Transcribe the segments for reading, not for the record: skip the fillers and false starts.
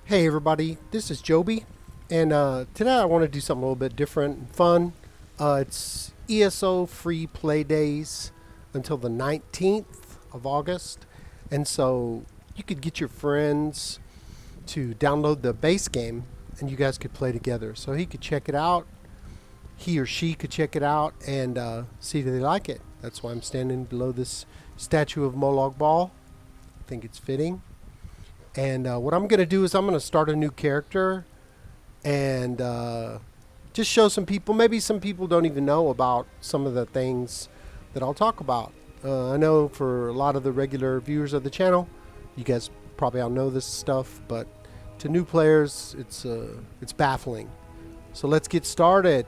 Hey everybody, this is Joby, and today I want to do something a little bit different and fun. It's ESO free play days until the 19th of August, and so you could get your friends to download the base game and you guys could play together. So he could check it out, he or she could check it out and see if they like it. That's why I'm standing below this statue of Moloch Ball. I think it's fitting. And what I'm going to do is I'm going to start a new character and just show some people. Maybe some people don't even know about some of the things that I'll talk about. I know for a lot of the regular viewers of the channel, you guys probably all know this stuff, but to new players, it's baffling. So let's get started.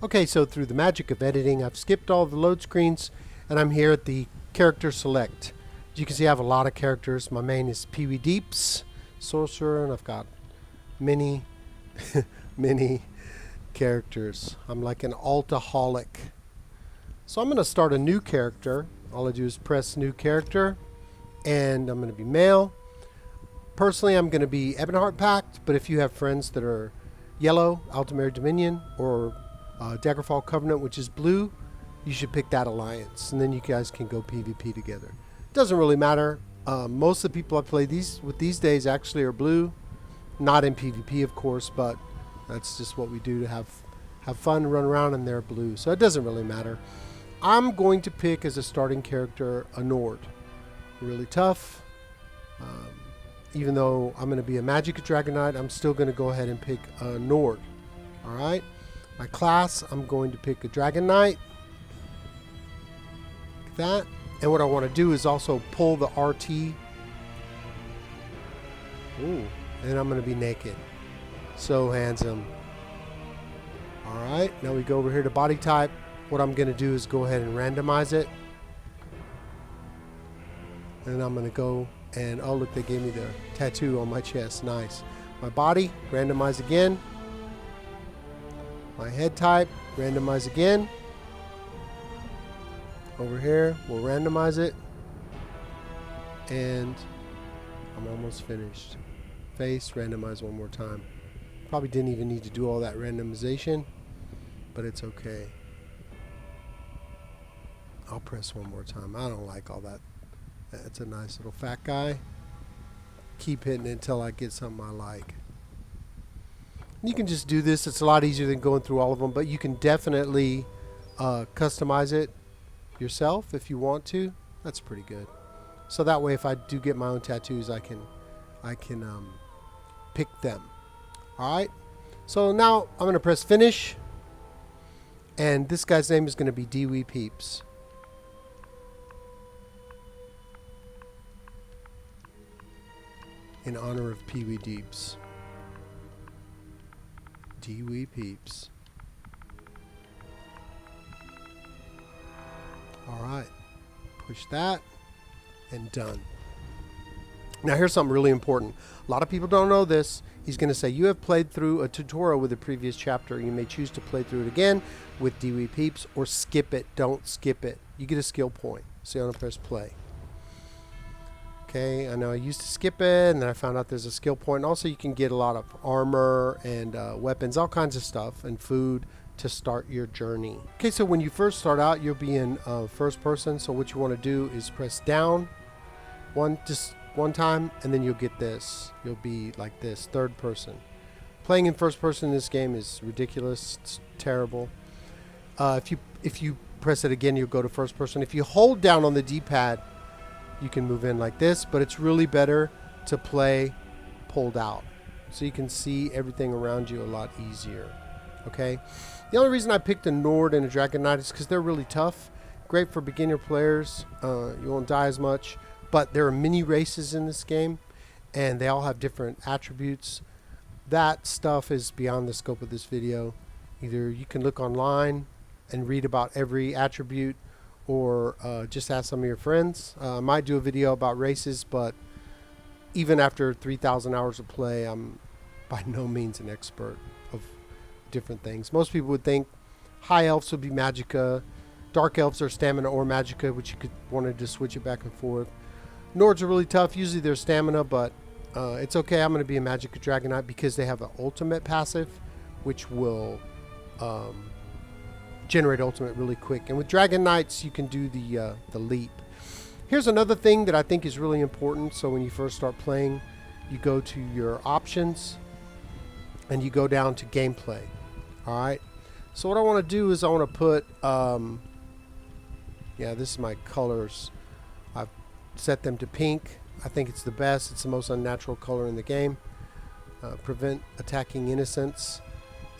Okay, so through the magic of editing, I've skipped all the load screens, and I'm here at the character select. As you can see, I have a lot of characters. My main is Pee Wee Deeps, sorcerer, and I've got many, many characters. I'm like an altaholic. So I'm going to start a new character. All I do is press new character, and I'm going to be male. Personally, I'm going to be Ebonheart Pact, but if you have friends that are yellow, Altamary Dominion, or Daggerfall Covenant, which is blue, you should pick that alliance, and then you guys can go PvP together. Doesn't really matter. Most of the people I play these days actually are blue, not in PvP of course, but that's just what we do to have fun, run around, and they're blue, so it doesn't really matter. I'm going to pick as a starting character a Nord. Really tough. Even though I'm going to be a Magic Dragon Knight, I'm still going to go ahead and pick a Nord. Alright. My class, I'm going to pick a Dragon Knight. Like that. And what I want to do is also pull the RT. Ooh. And I'm going to be naked. So handsome. Alright. Now we go over here to body type. What I'm going to do is go ahead and randomize it. And I'm going to go and, oh look, they gave me the tattoo on my chest. Nice. My body, randomize again. My head type, randomize again. Over here, we'll randomize it. And I'm almost finished. Face, randomize one more time. Probably didn't even need to do all that randomization, but it's okay. I'll press one more time. I don't like all that. That's a nice little fat guy. Keep hitting it until I get something I like. You can just do this. It's a lot easier than going through all of them, but you can definitely customize it yourself if you want to. That's pretty good. So that way, if I do get my own tattoos, I can pick them. All right. So now I'm going to press finish, and this guy's name is going to be Pee Wee Peeps. In honor of Pee Wee Deeps. Pee Wee Peeps. Alright. Push that. And done. Now here's something really important. A lot of people don't know this. He's going to say, you have played through a tutorial with a previous chapter. You may choose to play through it again with Pee Wee Peeps or skip it. Don't skip it. You get a skill point. So you want to press play. Okay, I know I used to skip it, and then I found out there's a skill point. Also, you can get a lot of armor and weapons, all kinds of stuff, and food to start your journey. Okay, so when you first start out, you'll be in first person. So what you want to do is press down just one time, and then you'll get this. You'll be like this, third person. Playing in first person in this game is ridiculous. It's terrible. If you press it again, you'll go to first person. If you hold down on the D-pad, you can move in like this, but it's really better to play pulled out so you can see everything around you a lot easier. Okay, the only reason I picked a Nord and a Dragon Knight is because they're really tough, great for beginner players. You won't die as much, but there are mini races in this game and they all have different attributes. That stuff is beyond the scope of this video. Either you can look online and read about every attribute, or just ask some of your friends. I might do a video about races, but even after 3,000 hours of play, I'm by no means an expert of different things. Most people would think high elves would be Magicka, Dark elves are stamina or magicka, which you could wanted to switch it back and forth. Nords are really tough. Usually they're stamina, but it's okay. I'm going to be a magicka dragon knight because they have an ultimate passive, which will generate ultimate really quick. And with dragon knights, you can do the leap. Here's another thing that I think is really important. So when you first start playing, you go to your options and you go down to gameplay. All right. So what I want to do is I want to put, yeah, this is my colors. I've set them to pink. I think it's the best. It's the most unnatural color in the game. Prevent attacking innocents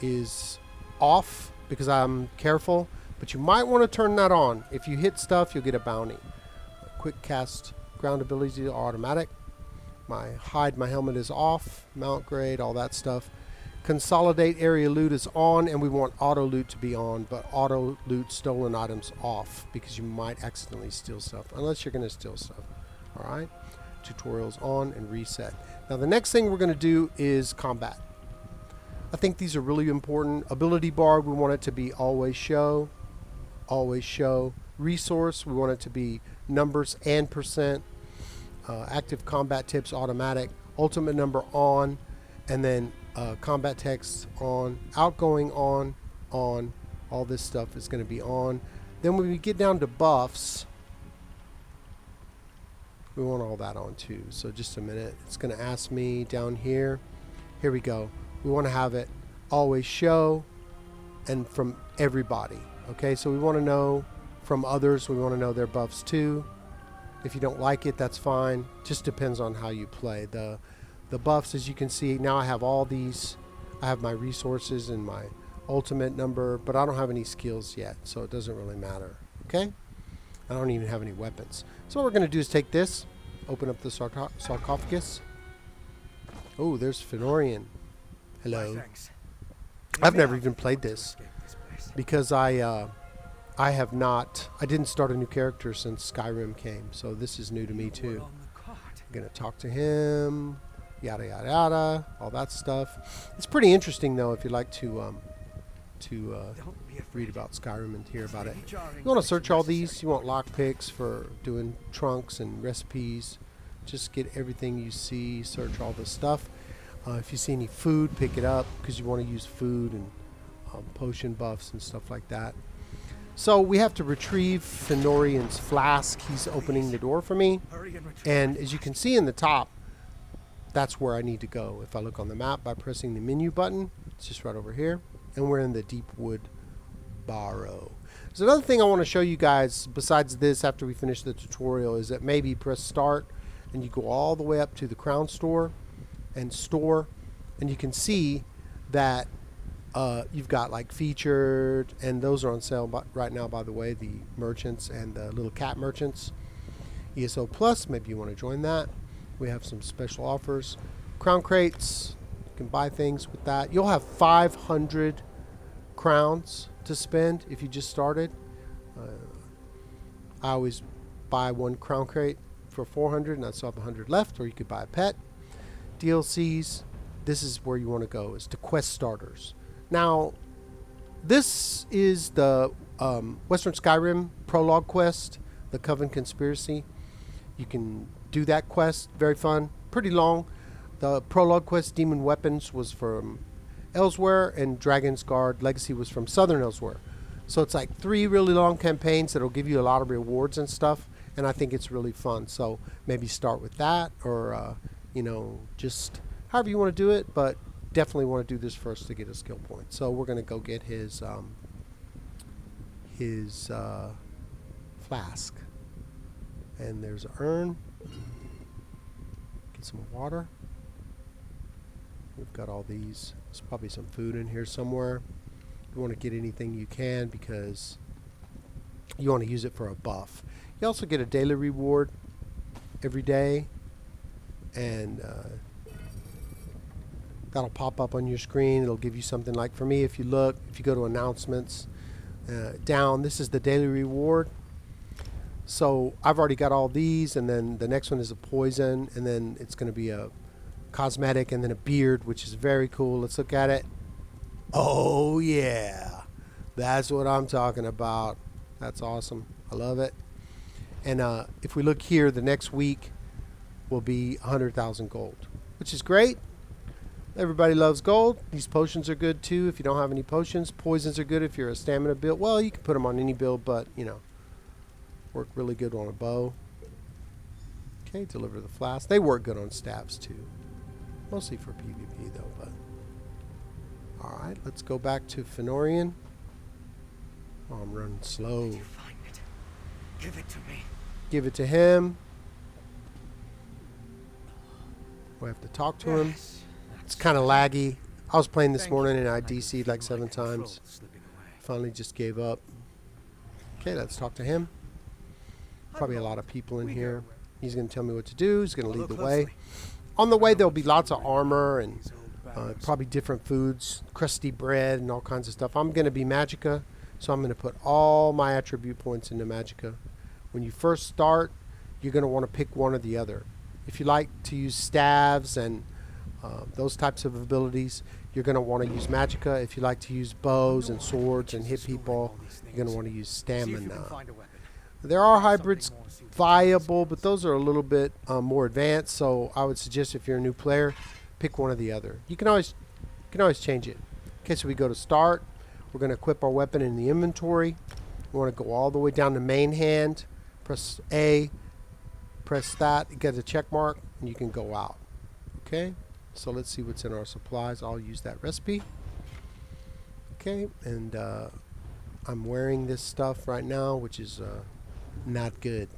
is off because I'm careful, but you might want to turn that on. If you hit stuff, you'll get a bounty. Quick cast ground abilities are automatic. My hide, my helmet is off. Mount grade, all that stuff. Consolidate area loot is on, and we want auto loot to be on, but auto loot stolen items off because you might accidentally steal stuff, unless you're going to steal stuff. All right. Tutorials on and reset. Now the next thing we're going to do is combat. I think these are really important. Ability bar, we want it to be always show. Always show. Resource, we want it to be numbers and percent. Active combat tips automatic. Ultimate number on. And then combat text on. Outgoing on. All this stuff is going to be on. Then when we get down to buffs, we want all that on too. So just a minute. It's going to ask me down here. Here we go. We want to have it always show and from everybody. Okay, so we want to know from others. We want to know their buffs too. If you don't like it, that's fine. Just depends on how you play. The buffs, as you can see, now I have all these. I have my resources and my ultimate number, but I don't have any skills yet, so it doesn't really matter. Okay? I don't even have any weapons. So what we're going to do is take this, open up the sarcophagus. Oh, there's Fenorian. Hello. I've never even played this because I didn't start a new character since Skyrim came, so this is new to me too. I'm gonna talk to him, yada yada yada, all that stuff. It's pretty interesting though if you like to read about Skyrim and hear about it. You want to search all these. You want lockpicks for doing trunks and recipes. Just get everything you see. Search all this stuff. If you see any food, pick it up because you want to use food and potion buffs and stuff like that. So we have to retrieve Fenorian's flask. He's opening the door for me. And as you can see in the top, that's where I need to go. If I look on the map by pressing the menu button, it's just right over here. And we're in the Deepwood Barrow. So another thing I want to show you guys besides this after we finish the tutorial is that maybe press start and you go all the way up to the Crown Store and store, and you can see that you've got like featured, and those are on sale right now, by the way, the merchants and the little cat merchants. ESO Plus, maybe you want to join that. We have some special offers. Crown crates, you can buy things with that. You'll have 500 crowns to spend if you just started. I always buy one crown crate for 400 and I still have 100 left, or you could buy a pet. DLCs, this is where you want to go, is to quest starters. Now, this is the Western Skyrim prologue quest, the Coven Conspiracy. You can do that quest, very fun, pretty long. The prologue quest, Demon Weapons, was from Elsewhere, and Dragon's Guard Legacy was from Southern Elsewhere. So it's like 3 really long campaigns that'll give you a lot of rewards and stuff, and I think it's really fun. So maybe start with that, or you know, just however you want to do it, but definitely want to do this first to get a skill point. So we're going to go get his flask. And there's an urn. Get some water. We've got all these. There's probably some food in here somewhere. You want to get anything you can because you want to use it for a buff. You also get a daily reward every day, and that'll pop up on your screen. It'll give you something like, for me, if you look, if you go to announcements down, this is the daily reward. So I've already got all these, and then the next one is a poison, and then it's going to be a cosmetic, and then a beard, which is very cool. Let's look at it. Oh yeah, that's what I'm talking about. That's awesome. I love it. And if we look here, the next week will be 100,000 gold, which is great. Everybody loves gold. These potions are good too if you don't have any potions. Poisons are good if you're a stamina build. Well, you can put them on any build, but, you know, work really good on a bow. Okay, deliver the flask. They work good on staves too. Mostly for PvP though, but... Alright, let's go back to Fenorian. Oh, I'm running slow. Did you find it? Give it to me. Give it to him. We have to talk to him. It's kind of laggy. I was playing this morning and I DC'd like 7 times. Finally just gave up. Okay, let's talk to him. Probably a lot of people in here. He's going to tell me what to do. He's going to lead the way. On the way, there'll be lots of armor and probably different foods, crusty bread and all kinds of stuff. I'm going to be Magicka, so I'm going to put all my attribute points into Magicka. When you first start, you're going to want to pick one or the other. If you like to use staves and those types of abilities, you're going to want to use Magicka. If you like to use bows and swords and hit people, you're going to want to use stamina. There are hybrids viable, but those are a little bit more advanced, so I would suggest if you're a new player, pick one or the other. You can always change it. Okay, so we go to start. We're going to equip our weapon in the inventory. We want to go all the way down to main hand. Press A. Press that. You get a check mark, and you can go out. Okay, so let's see what's in our supplies. I'll use that recipe. Okay, and I'm wearing this stuff right now, which is not good.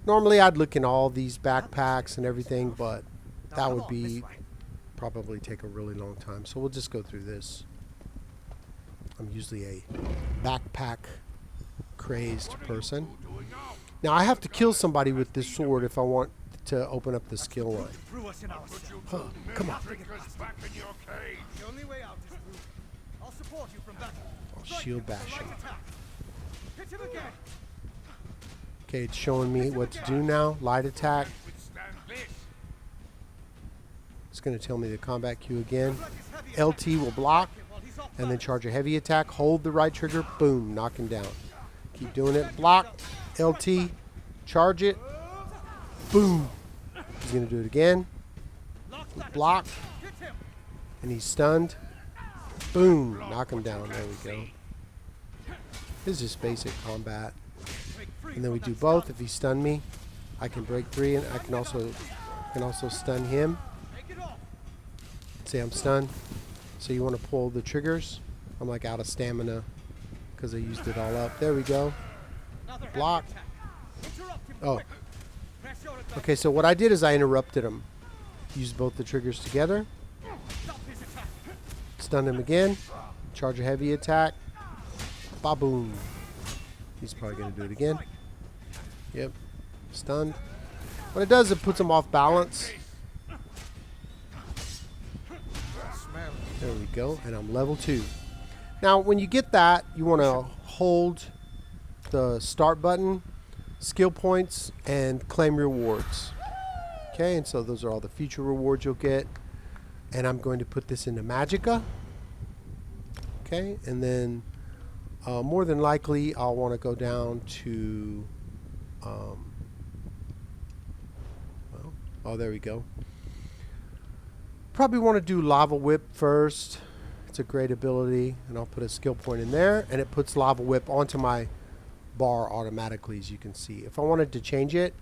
Normally I'd look in all these backpacks and everything, but that would be probably take a really long time. So we'll just go through this. I'm usually a backpack crazed person. Now I have to kill somebody with this sword if I want to open up the skill line. Huh, come on. I'll shield bash him. Okay, it's showing me what to do now. Light attack. It's going to tell me the combat queue again. LT will block and then charge a heavy attack. Hold the right trigger. Boom. Knock him down. Keep doing it. Block. LT. Charge it. Boom. He's going to do it again. Block. And he's stunned. Boom. Knock him down. There we go. This is just basic combat. And then we do both. If he stunned me, I can break free, and I can also stun him. See, I'm stunned. So you want to pull the triggers. I'm like out of stamina because I used it all up. There we go. Block. Oh. Okay, so what I did is I interrupted him. Used both the triggers together. Stun him again. Charge a heavy attack. Ba-boom. He's probably going to do it again. Yep. Stunned. What it does, it puts him off balance. There we go. And I'm level 2. Now, when you get that, you want to hold the start button, skill points, and claim rewards. Okay, and so those are all the future rewards you'll get. And I'm going to put this into Magicka. Okay, and then more than likely I'll want to go down to oh, there we go. Probably want to do Lava Whip first. It's a great ability, and I'll put a skill point in there, and it puts Lava Whip onto my bar automatically, as you can see. If I wanted to change it,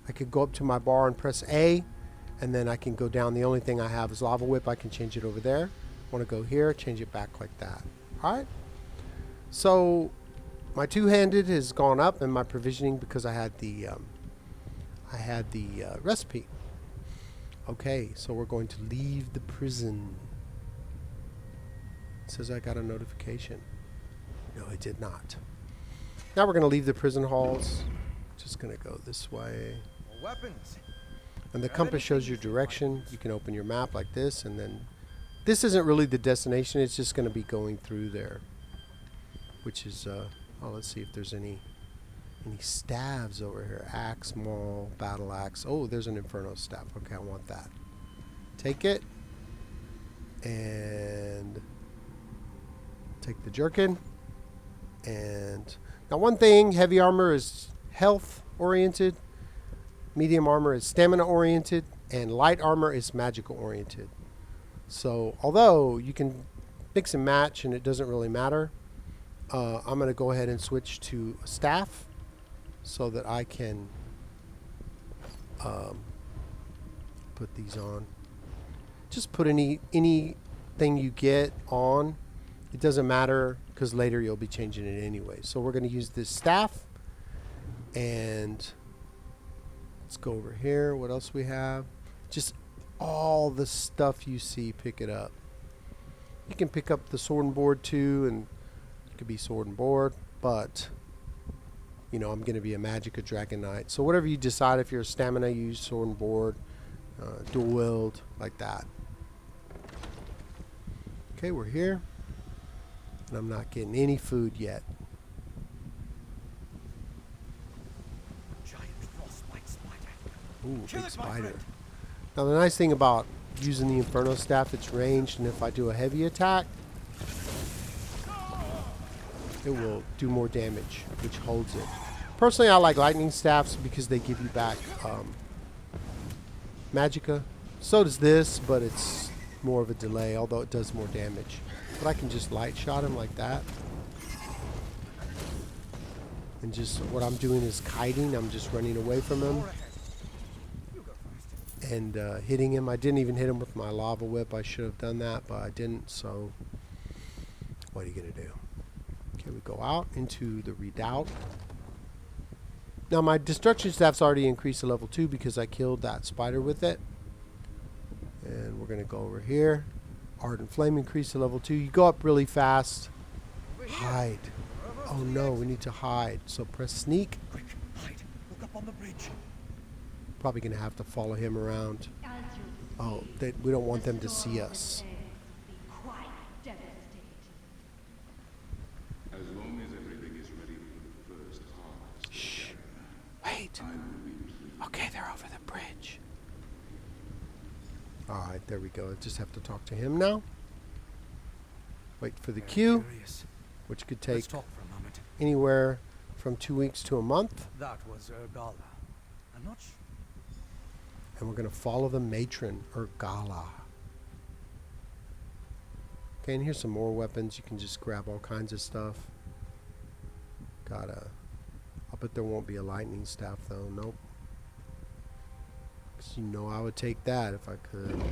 I could go up to my bar and press A, and then I can go down. The only thing I have is Lava Whip. I can change it over there. I want to go here, change it back like that. Alright, so my two-handed has gone up, and my provisioning, because I had the recipe. Okay, so we're going to leave the prison. It says I got a notification. No, I did not. Now we're going to leave the prison halls. Just going to go this way. Weapons. And the compass shows your direction. You can open your map like this, and then this isn't really the destination. It's just going to be going through there, which is oh, let's see if there's any staves over here. Axe, maul, battle axe. Oh, there's an inferno staff. Okay, I want that. Take it and take the jerkin and Now one thing, heavy armor is health oriented, medium armor is stamina oriented, and light armor is magical oriented. So although you can mix and match and it doesn't really matter, I'm going to go ahead and switch to a staff so that I can put these on. Just put anything you get on. It doesn't matter because later you'll be changing it anyway. So we're going to use this staff, and let's go over here. What else we have? Just all the stuff you see, pick it up. You can pick up the sword and board too, and it could be sword and board, but you know, I'm going to be a Magicka Dragon Knight. So whatever you decide, if you're a stamina, you use sword and board, dual wield, like that. Okay, we're here. And I'm not getting any food yet. Giant frostbite spider. Ooh, Kill big it, my spider. friend. Now the nice thing about using the Inferno Staff, it's ranged, and if I do a heavy attack, it will do more damage, which holds it. Personally, I like lightning staffs because they give you back Magicka. So does this, but it's more of a delay, although it does more damage. But I can just light shot him like that. And just what I'm doing is kiting. I'm just running away from him and hitting him. I didn't even hit him with my lava whip. I should have done that, but I didn't. So what are you going to do? Okay, we go out into the redoubt. Now my destruction staff's already increased to level 2 because I killed that spider with it. And we're going to go over here. Ardent Flame increased to level 2. You go up really fast. Hide. Oh no, we need to hide. So press sneak. Quick, hide. Look up on the bridge. Probably going to have to follow him around. Oh, we don't want them to see us. As long as everything is ready for the first harvest. Shh. Wait. I will be pleased. Okay, they're over the bridge. Alright, there we go. I just have to talk to him now. Wait for the queue, Curious. which could Let's take talk for a moment. anywhere from 2 weeks to a month. That was Urgala. I'm not sure. And we're going to follow the matron, Urgala. Okay, and here's some more weapons. You can just grab all kinds of stuff. I'll bet there won't be a lightning staff though. Nope. You know I would take that if I could.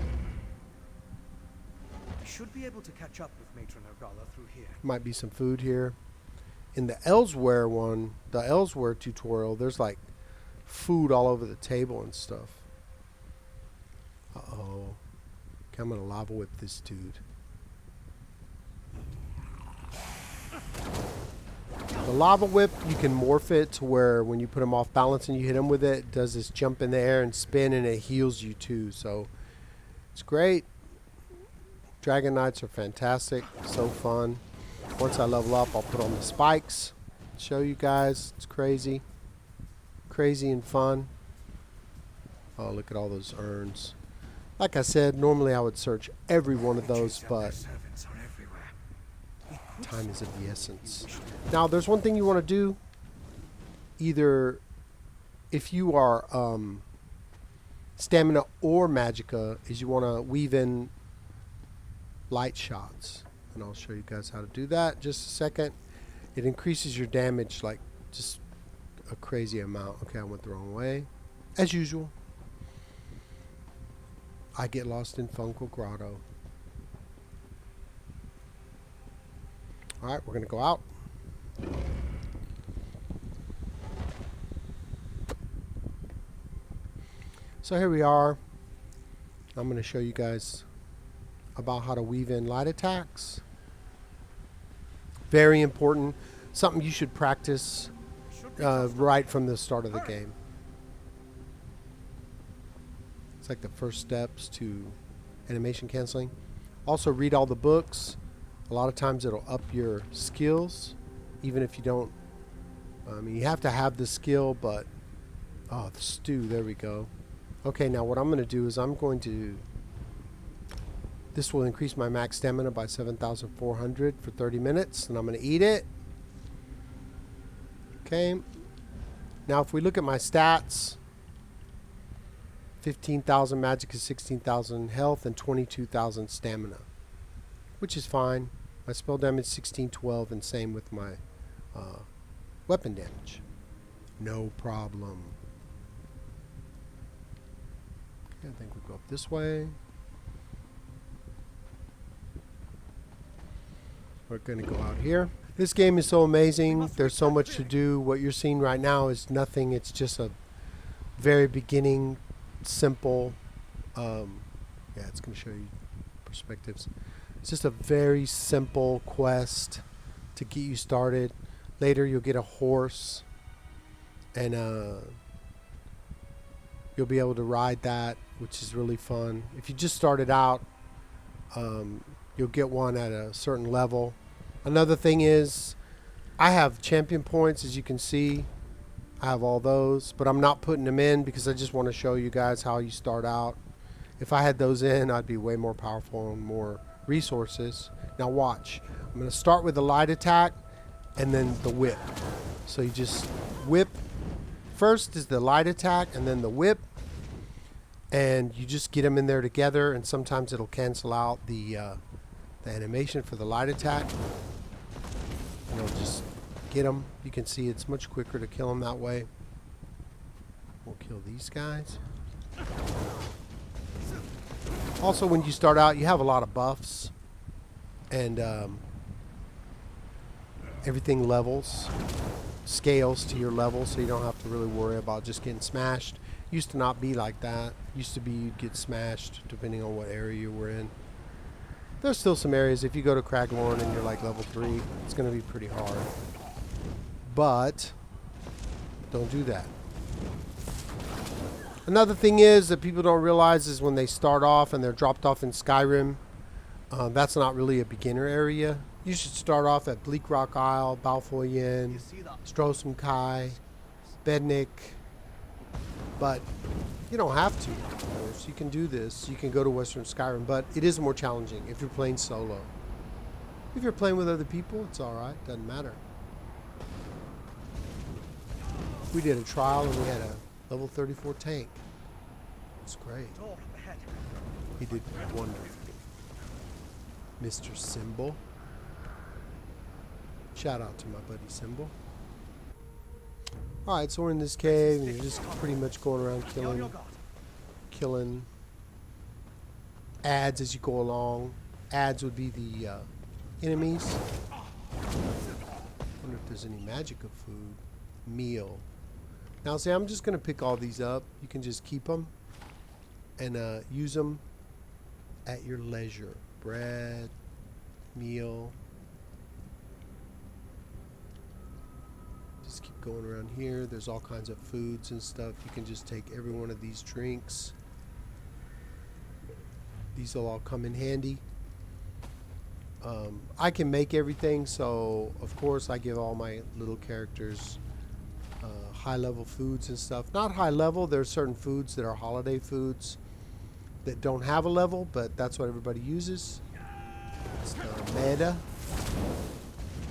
I should be able to catch up with Matron Urgala through here. Might be some food here. In the Elsewhere one, the Elsewhere tutorial, there's like food all over the table and stuff. Uh-oh. Okay, I'm gonna lava whip this dude. The lava whip, you can morph it to where when you put him off balance and you hit him with it, it does this jump in the air and spin, and it heals you too. So it's great. Dragon Knights are fantastic. So fun. Once I level up, I'll put on the spikes. Show you guys. It's crazy. Crazy and fun. Oh, look at all those urns. Like I said, normally I would search every one of those, but Servants are everywhere. time is of the essence. Now, there's one thing you want to do. Either if you are stamina or Magicka, is you want to weave in light shots. And I'll show you guys how to do that. Just a second. It increases your damage like just a crazy amount. Okay, I went the wrong way. As usual. I get lost in Fungal Grotto. Alright, we're going to go out. So here we are. I'm going to show you guys about how to weave in light attacks. Very important. Something you should practice right from the start of the game. It's like the first steps to animation canceling. Also read all the books. A lot of times it'll up your skills, even if you don't. I mean, you have to have the skill, but oh, the stew. There we go. Okay, now what I'm going to do is I'm going to. This will increase my max stamina by 7,400 for 30 minutes, and I'm going to eat it. Okay. Now if we look at my stats, 15,000 magic is 16,000 health and 22,000 stamina, which is fine. My spell damage 1612 and same with my weapon damage. No problem. Okay, I think we go up this way. We're going to go out here. This game is so amazing. There's so much to do. What you're seeing right now is nothing. It's just a very beginning, simple. Yeah, it's going to show you perspectives. It's just a very simple quest to get you started. Later, you'll get a horse, and you'll be able to ride that, which is really fun. If you just started out, you'll get one at a certain level. Another thing is, I have champion points, as you can see. I have all those, but I'm not putting them in because I just want to show you guys how you start out. If I had those in, I'd be way more powerful and more resources. Now watch. I'm going to start with the light attack and then the whip. So you just whip. First is the light attack and then the whip. And you just get them in there together, and sometimes it'll cancel out the animation for the light attack. And it'll just get them. You can see it's much quicker to kill them that way. We'll kill these guys. Also, when you start out, you have a lot of buffs. And everything levels. Scales to your level, so you don't have to really worry about just getting smashed. Used to not be like that. Used to be you'd get smashed depending on what area you were in. There's still some areas, if you go to Craglorn and you're like level 3, it's going to be pretty hard. But don't do that. Another thing is that people don't realize is when they start off and they're dropped off in Skyrim, that's not really a beginner area. You should start off at Bleak Rock Isle, Balfour Yen, Strosum Kai, Bednik. But you don't have to, of course. You can do this. You can go to Western Skyrim, but it is more challenging if you're playing solo. If you're playing with other people, it's alright. Doesn't matter. We did a trial and we had a level 34 tank. It's great. He did wonderful. Mr. Symbol. Shout out to my buddy Symbol. Alright, so we're in this cave and you're just pretty much going around killing ads as you go along. Ads would be the enemies. Wonder if there's any magic of food. Meal. Now see, I'm just going to pick all these up. You can just keep them and use them at your leisure. Bread, meal. Just keep going around here. There's all kinds of foods and stuff. You can just take every one of these drinks. These will all come in handy. I can make everything, so of course I give all my little characters high level foods and stuff. Not high level, there are certain foods that are holiday foods that don't have a level, but that's what everybody uses. It's the meta.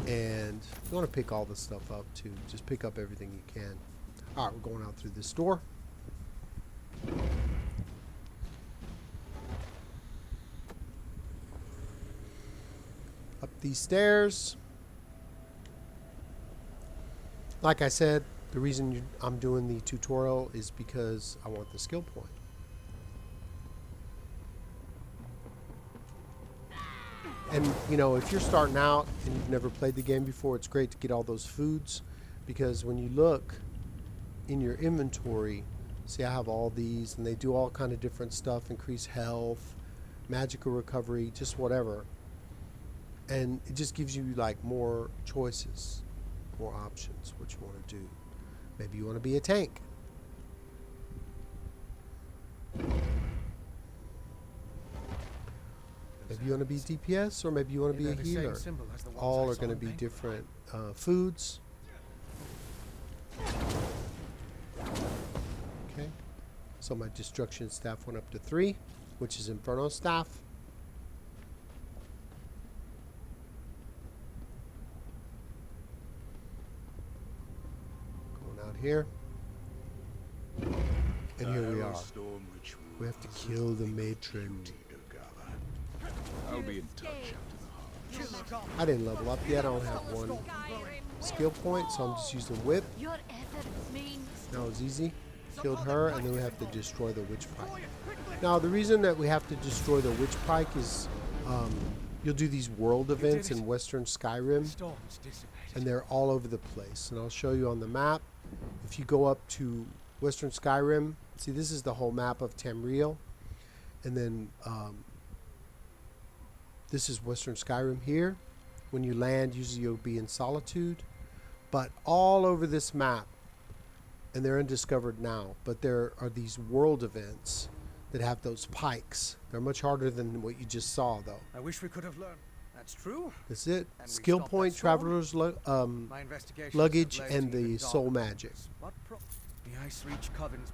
And you want to pick all this stuff up too. Just pick up everything you can. Alright, we're going out through this door. Up these stairs. Like I said, the reason I'm doing the tutorial is because I want the skill point. And, you know, if you're starting out and you've never played the game before, it's great to get all those foods, because when you look in your inventory, see, I have all these, and they do all kind of different stuff, increase health, magical recovery, just whatever. And it just gives you, like, more choices, more options, what you want to do. Maybe you want to be a tank. Maybe you want to be DPS, or maybe you want to be a healer. All are going to be different foods. Okay. So my destruction staff went up to 3, which is Inferno staff. here. And here we are. We have to kill the matron. I'll be in touch after the hunt. I didn't level up yet. I don't have one skill point, so I'm just using whip. Your efforts mean That was easy. Killed her, and then we have to destroy the witch pike. Now, the reason that we have to destroy the witch pike is you'll do these world events in Western Skyrim, Storms dissipated. and they're all over the place. And I'll show you on the map. If you go up to Western Skyrim, see, this is the whole map of Tamriel, and then this is Western Skyrim here. When you land, usually you'll be in Solitude, but all over this map, and they're undiscovered now, but there are these world events that have those pikes. They're much harder than what you just saw, though. I wish we could have learned. That's true. That's it. And we Skill stopped point, that storm? traveler's My investigations luggage, have led and to even the soul darker magic. things. What the Ice Reach Coven's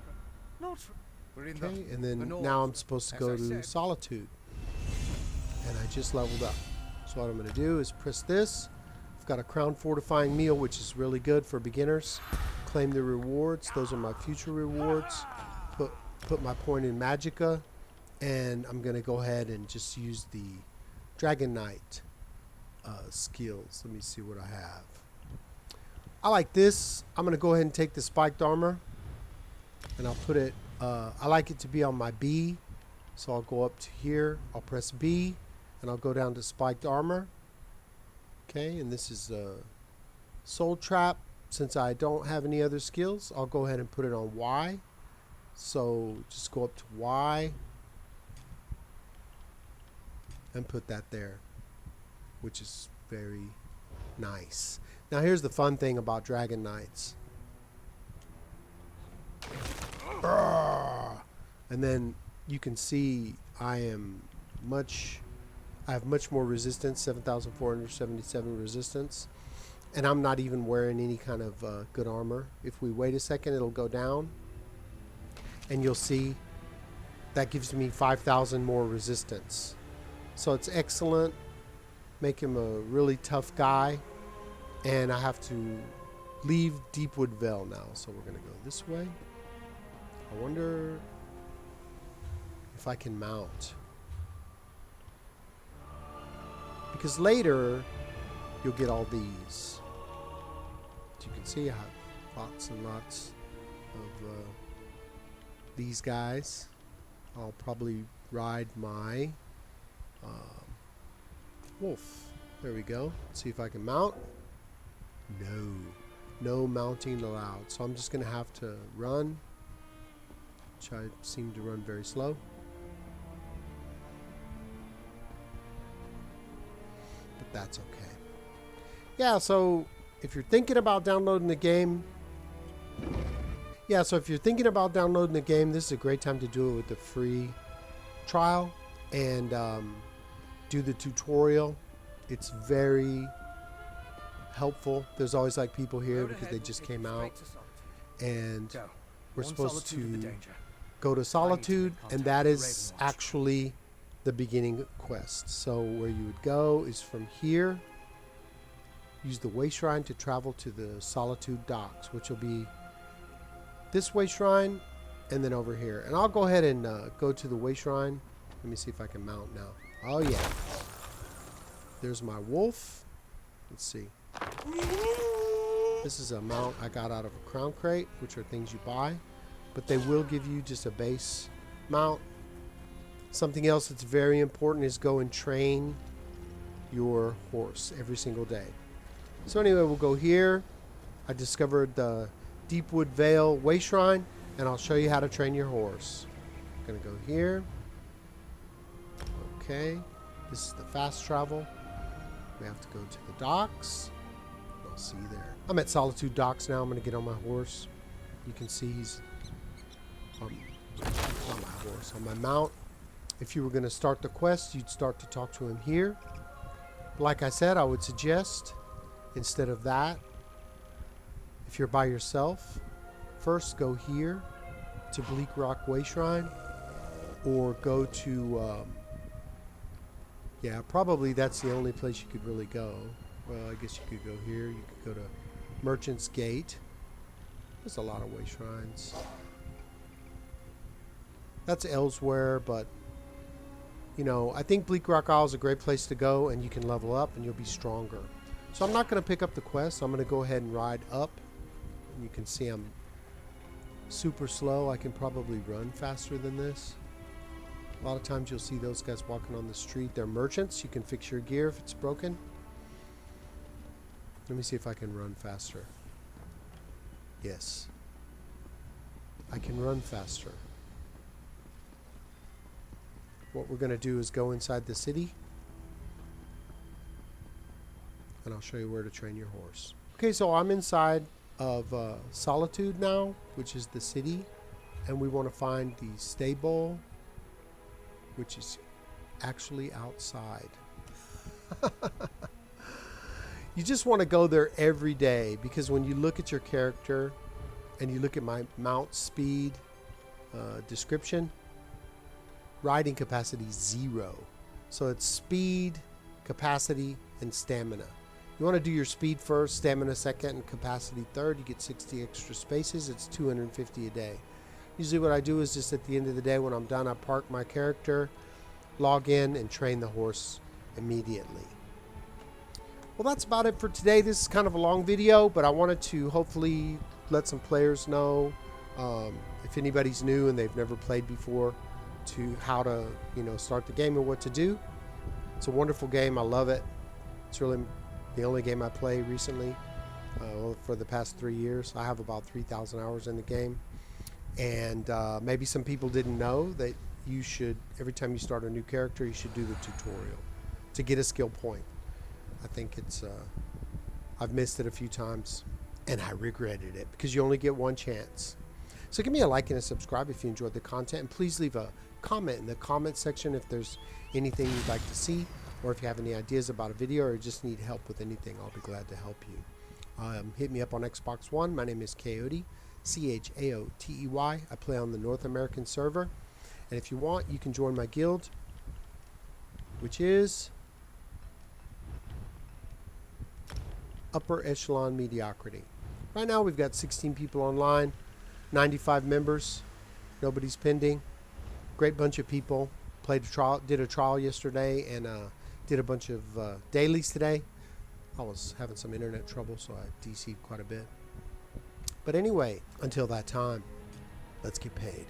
not. We're in Okay, and the then north, now I'm supposed to as go I to said. Solitude. And I just leveled up. So what I'm going to do is press this. I've got a crown fortifying meal, which is really good for beginners. Claim the rewards. Those are my future rewards. Put my point in Magicka. And I'm going to go ahead and just use the Dragon Knight skills. Let me see what I have. I like this. I'm going to go ahead and take the spiked armor. And I'll put it, I like it to be on my B. So I'll go up to here. I'll press B. And I'll go down to spiked armor. Okay, and this is soul trap. Since I don't have any other skills, I'll go ahead and put it on Y. So just go up to Y. And put that there, which is very nice. Now here's the fun thing about Dragon Knights. And then you can see I have much more resistance, 7,477 resistance, and I'm not even wearing any kind of good armor. If we wait a second, it'll go down, and you'll see that gives me 5,000 more resistance. So it's excellent. Make him a really tough guy. And I have to leave Deepwood Vale now. So we're going to go this way. I wonder if I can mount. Because later, you'll get all these. As you can see, I have lots and lots of these guys. I'll probably ride my wolf. There we go. Let's see if I can mount. No mounting allowed. So I'm just going to have to run, which I seem to run very slow. But that's okay. Yeah, so if you're thinking about downloading the game, this is a great time to do it with the free trial and do the tutorial. It's very helpful. There's always like people here because they just came out, and we're supposed to go to Solitude, and that is actually the beginning quest. So where you would go is from here. Use the way shrine to travel to the Solitude docks, which will be this way shrine and then over here. And I'll go ahead and go to the way shrine. Let me see if I can mount now. Oh yeah. There's my wolf. Let's see. This is a mount I got out of a crown crate, which are things you buy. But they will give you just a base mount. Something else that's very important is go and train your horse every single day. So anyway, we'll go here. I discovered the Deepwood Vale Way Shrine, and I'll show you how to train your horse. I'm gonna go here. Okay, this is the fast travel. We have to go to the docks. I'll see you there. I'm at Solitude Docks now. I'm gonna get on my horse. You can see he's on my horse, on my mount. If you were gonna start the quest, you'd start to talk to him here. Like I said, I would suggest instead of that, if you're by yourself, first go here to Bleak Rock Way Shrine, or go to yeah, probably that's the only place you could really go. Well, I guess you could go here. You could go to Merchant's Gate. There's a lot of way shrines. That's elsewhere, but you know, I think Bleak Rock Isle is a great place to go, and you can level up and you'll be stronger. So I'm not going to pick up the quest. I'm going to go ahead and ride up. And you can see I'm super slow. I can probably run faster than this. A lot of times you'll see those guys walking on the street. They're merchants. You can fix your gear if it's broken. Let me see if I can run faster. Yes. I can run faster. What we're going to do is go inside the city. And I'll show you where to train your horse. Okay, so I'm inside of Solitude now, which is the city. And we want to find the stable, which is actually outside. You just want to go there every day, because when you look at your character and you look at my mount speed description, riding capacity 0. So it's speed, capacity, and stamina. You want to do your speed first, stamina second, and capacity third. You get 60 extra spaces. It's 250 a day. Usually what I do is just at the end of the day when I'm done, I park my character, log in, and train the horse immediately. Well, that's about it for today. This is kind of a long video, but I wanted to hopefully let some players know if anybody's new and they've never played before, to how to, you know, start the game and what to do. It's a wonderful game. I love it. It's really the only game I play recently for the past 3 years. I have about 3,000 hours in the game. And maybe some people didn't know that you should, every time you start a new character, you should do the tutorial to get a skill point. I think it's, I've missed it a few times and I regretted it, because you only get one chance. So give me a like and a subscribe if you enjoyed the content, and please leave a comment in the comment section if there's anything you'd like to see, or if you have any ideas about a video or just need help with anything. I'll be glad to help you. Hit me up on Xbox One. My name is Chaotey, C-H-A-O-T-E-Y. I play on the North American server, and if you want, you can join my guild, which is Upper Echelon Mediocrity. Right now we've got 16 people online, 95 members, nobody's pending. Great bunch of people. Played a trial, did a trial yesterday, and did a bunch of dailies today. I was having some internet trouble, so I DC'd quite a bit. But anyway, until that time, let's get paid.